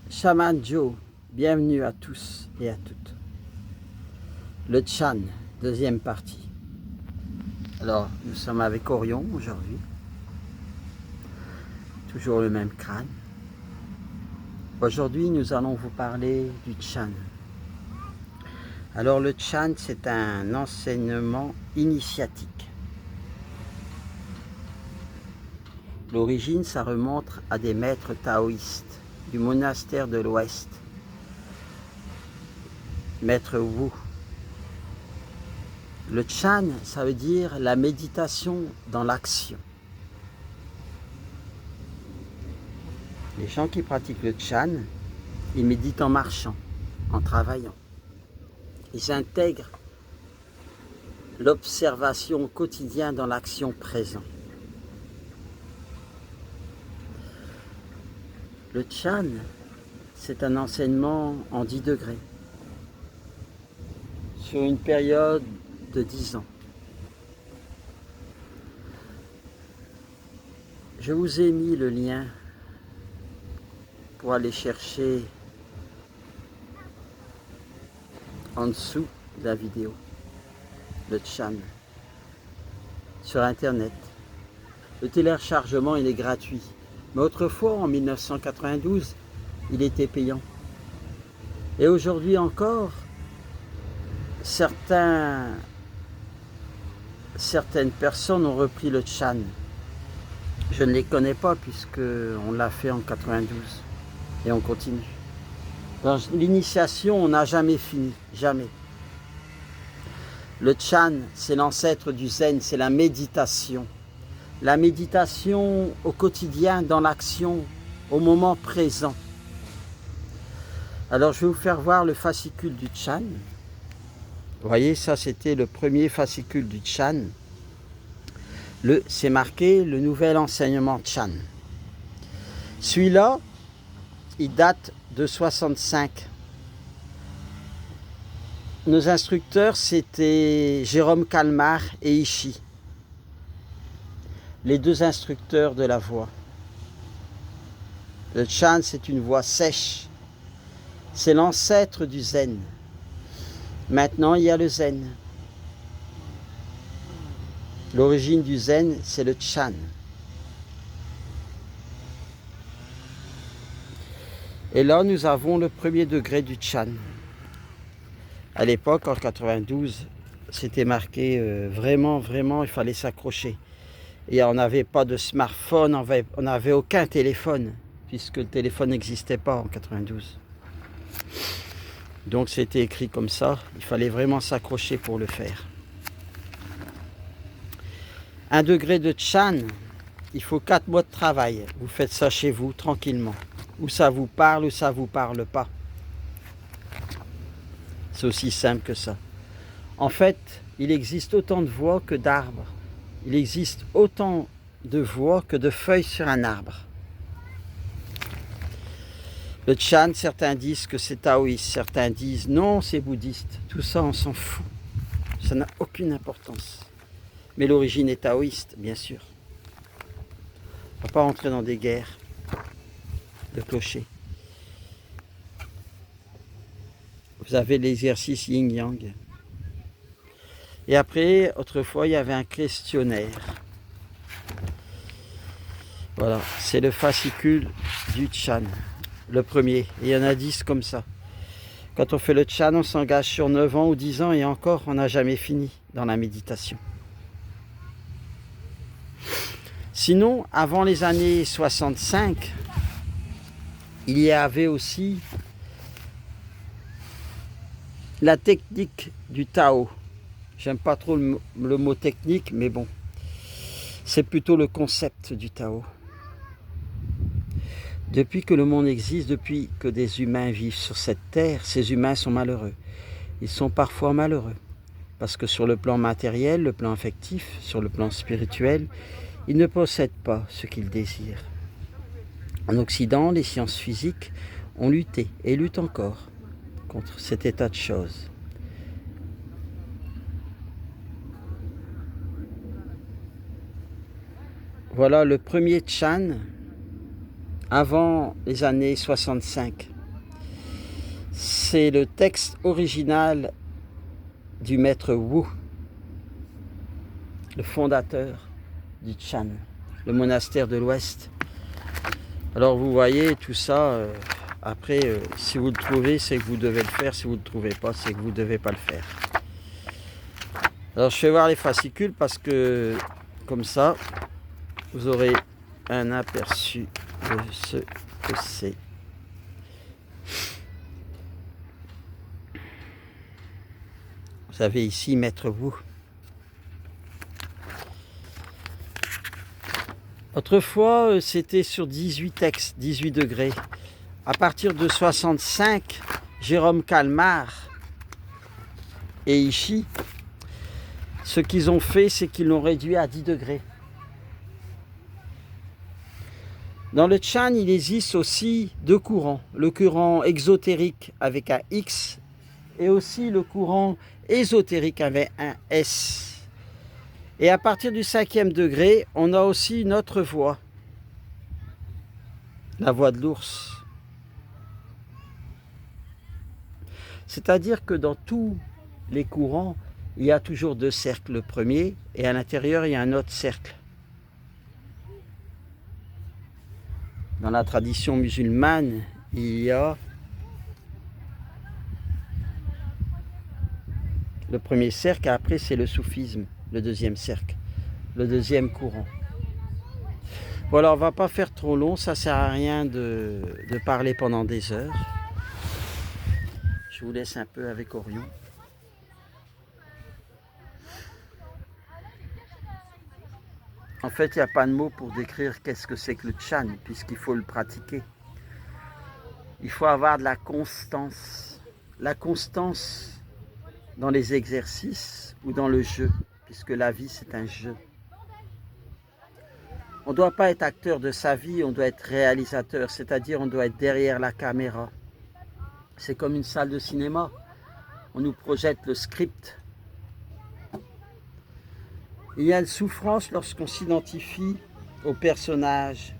Shaman Joe, bienvenue à tous et à toutes. Le Chan, deuxième partie. Alors, nous sommes avec Orion aujourd'hui. Toujours le même crâne. Aujourd'hui, nous allons vous parler du Chan. Alors, le Chan, c'est un enseignement initiatique. L'origine, ça remonte à des maîtres taoïstes du monastère de l'Ouest. Maître Wu. Le Chan, ça veut dire la méditation dans l'action. Les gens qui pratiquent le Chan, ils méditent en marchant, en travaillant. Ils intègrent l'observation quotidienne dans l'action présente. Le Chan, c'est un enseignement en 10 degrés, sur une période de 10 ans. Je vous ai mis le lien pour aller chercher en dessous de la vidéo, le Chan, sur Internet. Le téléchargement, il est gratuit. Mais autrefois, en 1992, il était payant. Et aujourd'hui encore, certaines personnes ont repris le Chan. Je ne les connais pas puisqu'on l'a fait en 92 et on continue. Dans l'initiation, on n'a jamais fini, jamais. Le Chan, c'est l'ancêtre du Zen, c'est la méditation. La méditation au quotidien, dans l'action, au moment présent. Alors je vais vous faire voir le fascicule du Chan. Vous voyez, ça c'était le premier fascicule du Chan. C'est marqué le nouvel enseignement Chan. Celui-là, il date de 65. Nos instructeurs, c'était Jérôme Calmar et Ishii. Les deux instructeurs de la voix. Le Chan, c'est une voix sèche. C'est l'ancêtre du Zen. Maintenant, il y a le Zen. L'origine du Zen, c'est le Chan. Et là, nous avons le premier degré du Chan. À l'époque, en 92, c'était marqué vraiment, il fallait s'accrocher. Et on n'avait pas de smartphone, on n'avait aucun téléphone, puisque le téléphone n'existait pas en 92. Donc c'était écrit comme ça, il fallait vraiment s'accrocher pour le faire. Un degré de Chan, il faut 4 mois de travail. Vous faites ça chez vous, tranquillement. Ou ça vous parle, ou ça ne vous parle pas. C'est aussi simple que ça. En fait, il existe autant de voix que d'arbres. Il existe autant de voix que de feuilles sur un arbre. Le Chan, certains disent que c'est taoïste, certains disent non, c'est bouddhiste. Tout ça, on s'en fout. Ça n'a aucune importance. Mais l'origine est taoïste, bien sûr. On ne va pas rentrer dans des guerres de clochers. Vous avez l'exercice yin-yang. Et après, autrefois, il y avait un questionnaire. Voilà, c'est le fascicule du Chan. Le premier. Et il y en a 10 comme ça. Quand on fait le Chan, on s'engage sur 9 ans ou 10 ans et encore, on n'a jamais fini dans la méditation. Sinon, avant les années 65, il y avait aussi la technique du Tao. J'aime pas trop le mot technique, mais bon. C'est plutôt le concept du Tao. Depuis que le monde existe, depuis que des humains vivent sur cette terre, ces humains sont malheureux. Ils sont parfois malheureux. Parce que sur le plan matériel, le plan affectif, sur le plan spirituel, ils ne possèdent pas ce qu'ils désirent. En Occident, les sciences physiques ont lutté et luttent encore contre cet état de choses. Voilà le premier Chan avant les années 65. C'est le texte original du maître Wu, le fondateur du Chan, le monastère de l'Ouest. Alors vous voyez tout ça, après si vous le trouvez c'est que vous devez le faire, si vous ne le trouvez pas c'est que vous ne devez pas le faire. Alors je fais voir les fascicules parce que comme ça vous aurez un aperçu de ce que c'est. Vous avez ici Maître Wu. Autrefois, c'était sur 18 textes, 18 degrés. À partir de 65, Jérôme Calmar et Ishii, ce qu'ils ont fait, c'est qu'ils l'ont réduit à 10 degrés. Dans le Chan, il existe aussi deux courants. Le courant exotérique avec un X et aussi le courant ésotérique avec un S. Et à partir du 5e degré, on a aussi une autre voix, la voix de l'ours. C'est-à-dire que dans tous les courants, il y a toujours deux cercles. Le premier, et à l'intérieur, il y a un autre cercle. Dans la tradition musulmane, il y a le premier cercle, et après c'est le soufisme, le deuxième cercle, le deuxième courant. Voilà, on ne va pas faire trop long, ça ne sert à rien de parler pendant des heures. Je vous laisse un peu avec Orion. En fait, il n'y a pas de mots pour décrire qu'est-ce que c'est que le Chan, puisqu'il faut le pratiquer. Il faut avoir de la constance. La constance dans les exercices ou dans le jeu, puisque la vie c'est un jeu. On ne doit pas être acteur de sa vie, on doit être réalisateur, c'est-à-dire on doit être derrière la caméra. C'est comme une salle de cinéma. On nous projette le script. Il y a une souffrance lorsqu'on s'identifie au personnage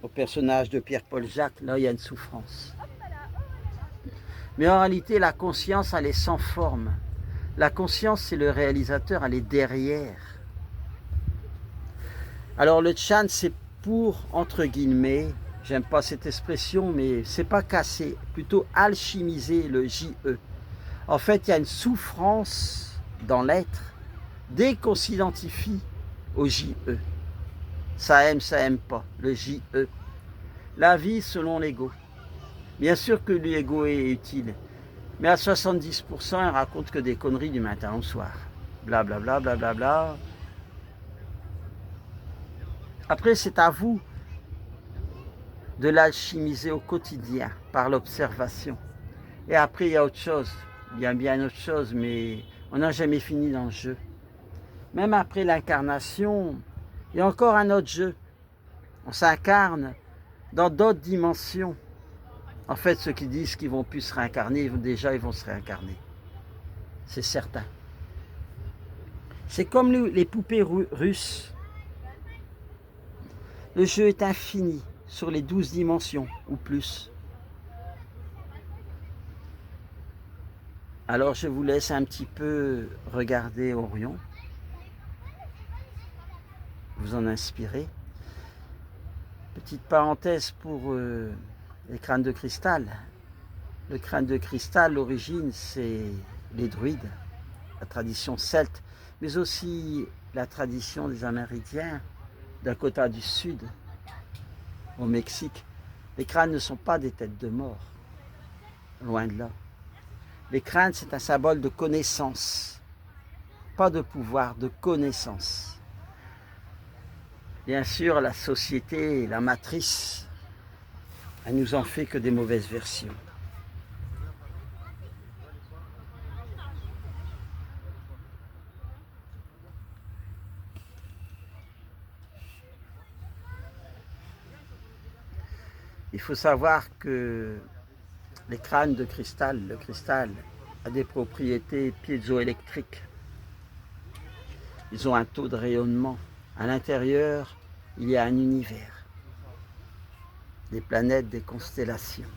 de Pierre-Paul Jacques. Là, il y a une souffrance. Mais en réalité, la conscience, elle est sans forme. La conscience, c'est le réalisateur, elle est derrière. Alors le Chan, c'est pour, entre guillemets, j'aime pas cette expression, mais c'est pas casser, plutôt alchimiser le JE. En fait, il y a une souffrance dans l'être dès qu'on s'identifie au JE. Ça aime pas, le JE. La vie selon l'ego. Bien sûr que l'ego est utile, mais à 70%, il raconte que des conneries du matin au soir. Blablabla, blablabla. Après, c'est à vous de l'alchimiser au quotidien par l'observation. Et après, il y a autre chose, bien autre chose, mais on n'a jamais fini dans le jeu. Même après l'incarnation, il y a encore un autre jeu. On s'incarne dans d'autres dimensions. En fait, ceux qui disent qu'ils ne vont plus se réincarner, déjà ils vont se réincarner. C'est certain. C'est comme les poupées russes. Le jeu est infini sur les 12 dimensions ou plus. Alors je vous laisse un petit peu regarder Orion. Vous en inspirez. Petite parenthèse pour les crânes de cristal. Le crâne de cristal, l'origine, c'est les druides, la tradition celte, mais aussi la tradition des Amérindiens, Dakota du Sud, au Mexique. Les crânes ne sont pas des têtes de mort, loin de là. Les crânes, c'est un symbole de connaissance, pas de pouvoir, de connaissance. Bien sûr, la société, la matrice, elle nous en fait que des mauvaises versions. Il faut savoir que les crânes de cristal, le cristal a des propriétés piézoélectriques. Ils ont un taux de rayonnement. À l'intérieur, il y a un univers, des planètes, des constellations.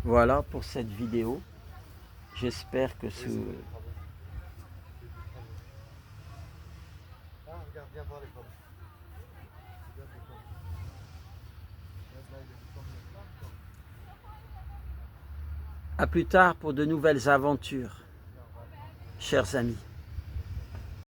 Voilà pour cette vidéo. J'espère que ce... À plus tard pour de nouvelles aventures, chers amis.